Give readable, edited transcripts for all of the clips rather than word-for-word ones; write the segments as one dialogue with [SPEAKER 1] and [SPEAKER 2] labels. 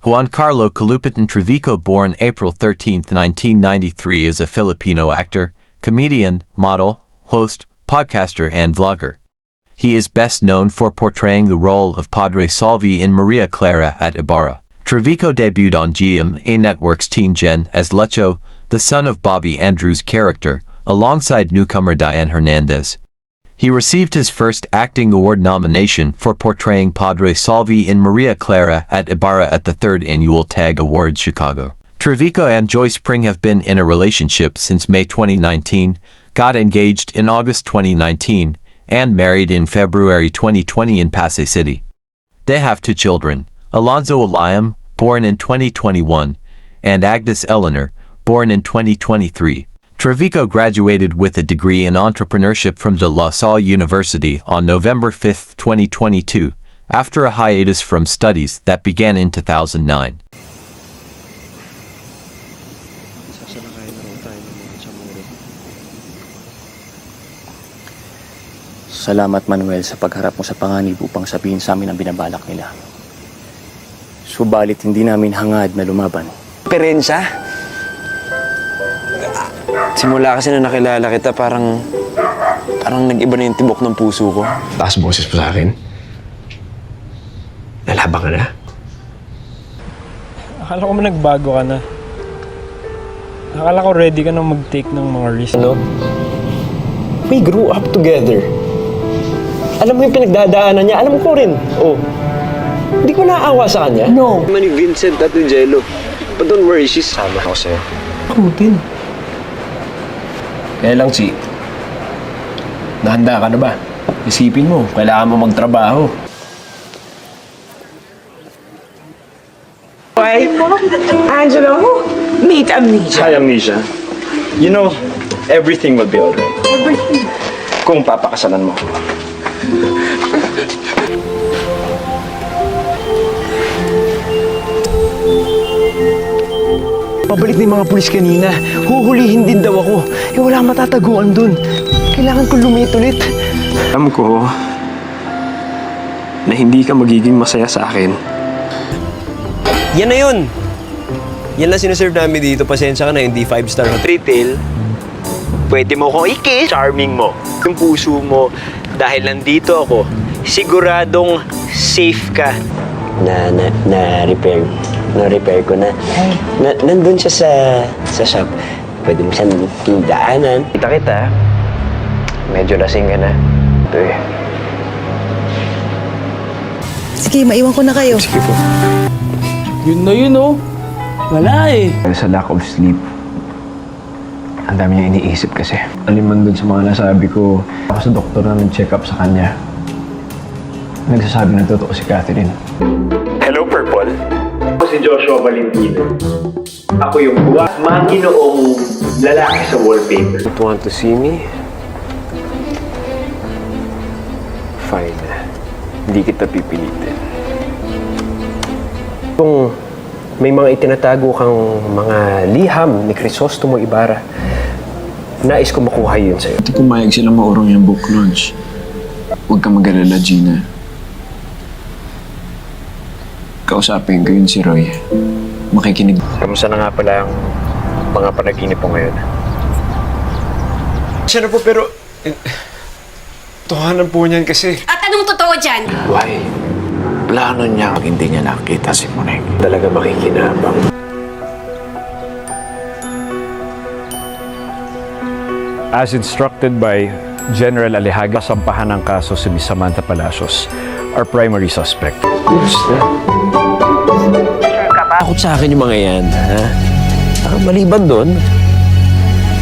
[SPEAKER 1] Juan Carlo Kalupitan Trevico, born April 13, 1993, is a Filipino actor, comedian, model, host, podcaster and vlogger. He is best known for portraying the role of Padre Salvi in Maria Clara at Ibarra. Trevico debuted on GMA Network's Teen Gen as Lecho, the son of Bobby Andrews' character, alongside newcomer Diane Hernandez. He received his first acting award nomination for portraying Padre Salvi in Maria Clara at Ibarra at the 3rd Annual TAG Awards Chicago. Trevico and Joy Spring have been in a relationship since May 2019, got engaged in August 2019, and married in February 2020 in Pasay City. They have 2 children, Alonzo Eliam, born in 2021, and Agnes Eleanor, born in 2023. Trevico graduated with a degree in entrepreneurship from De La Salle University on November 5, 2022, after a hiatus from studies that began in 2009.
[SPEAKER 2] Salamat, Manuel, sa pagharap mo sa panganib upang sabihin sa amin ang binabalak nila. Subalit hindi namin hangad na lumaban.
[SPEAKER 3] Perensa? Simula kasi na nakilala kita, parang nag-iba na yung tibok ng puso ko.
[SPEAKER 4] Taas boses mo sa akin. Lalabang ka na.
[SPEAKER 5] Akala ko nagbago ka na. Akala ko ready ka na mag-take ng mga risk.
[SPEAKER 4] Ano? We grew up together. Alam mo yung pinagdadaanan niya, alam ko rin. Oh. Hindi ko naawa sa kanya.
[SPEAKER 3] No. Ni Vincent at ni Jello. But don't worry, she's sama ako sa'yo.
[SPEAKER 4] Ako din. Kaya lang, si... Nahanda ka na ba? Isipin mo, kailangan mo magtrabaho.
[SPEAKER 6] Why? Angelo, meet Amnesia.
[SPEAKER 7] Hi, Amnesia. You know, everything will be alright.
[SPEAKER 6] Everything.
[SPEAKER 7] Kung papakasalan mo.
[SPEAKER 4] Pabalik na yung mga pulis kanina. Huhulihin din daw ako. Eh, wala akong matataguan dun. Kailangan ko lumit ulit.
[SPEAKER 7] Alam ko na hindi ka magiging masaya sa akin.
[SPEAKER 3] Yan na yun! Yan lang sinaserve namin dito. Pasensya ka na, hindi 5-star hotel. Retail, pwede mo kong i-kiss. Charming mo. Yung puso mo, dahil nandito ako, siguradong safe ka.
[SPEAKER 8] Na-repair ko na. Nandun siya sa shop. Pwede mo siyang daanan.
[SPEAKER 3] Kita. Medyo lasing ka na. Ito eh.
[SPEAKER 9] Sige, maiwan ko na kayo.
[SPEAKER 3] Sige po.
[SPEAKER 5] Yun na yun, oh. Wala eh.
[SPEAKER 4] Sa lack of sleep, ang dami niya iniisip kasi. Aliman dun sa mga nasabi ko, ako sa doktor na nag-check up sa kanya. Nagsasabi na totoo si Catherine.
[SPEAKER 7] Hello, Purple. Ako si Joshua Valentino. Ako yung maginoong lalaki sa wallpaper.
[SPEAKER 3] Don't want to see me? Fine. Hindi kita pipilitin. Kung may mga itinatago kang mga liham ni Crisostomo Ibarra, nais ko makuha yun sa'yo.
[SPEAKER 4] Hindi pumayag sila maurong yung book launch. Huwag ka mag-alala, Gina. Kausapin ko yun si Roy. Makikinig.
[SPEAKER 3] Kamusta na nga pala ang mga panaginip mo ngayon?
[SPEAKER 7] Siya na po, pero... Tuhanan po niyan kasi.
[SPEAKER 10] At anong totoo dyan?
[SPEAKER 4] Why? Plano niya pag hindi niya nakita si Monek.
[SPEAKER 3] Talaga makikinabang.
[SPEAKER 11] As instructed by General Alejaga, sampahan ng kaso si Miss Samantha Palacios, our primary suspect.
[SPEAKER 3] Takot sa akin yung mga yan, ha? Maliban doon,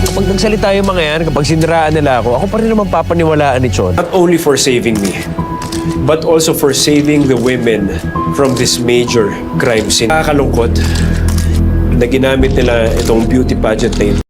[SPEAKER 3] kapag nagsalita yung mga yan, kapag siniraan nila ako pa rin naman papaniwalaan ni Chon.
[SPEAKER 7] Not only for saving me, but also for saving the women from this major crime scene. Nakakalungkot na ginamit nila itong beauty pageant na ito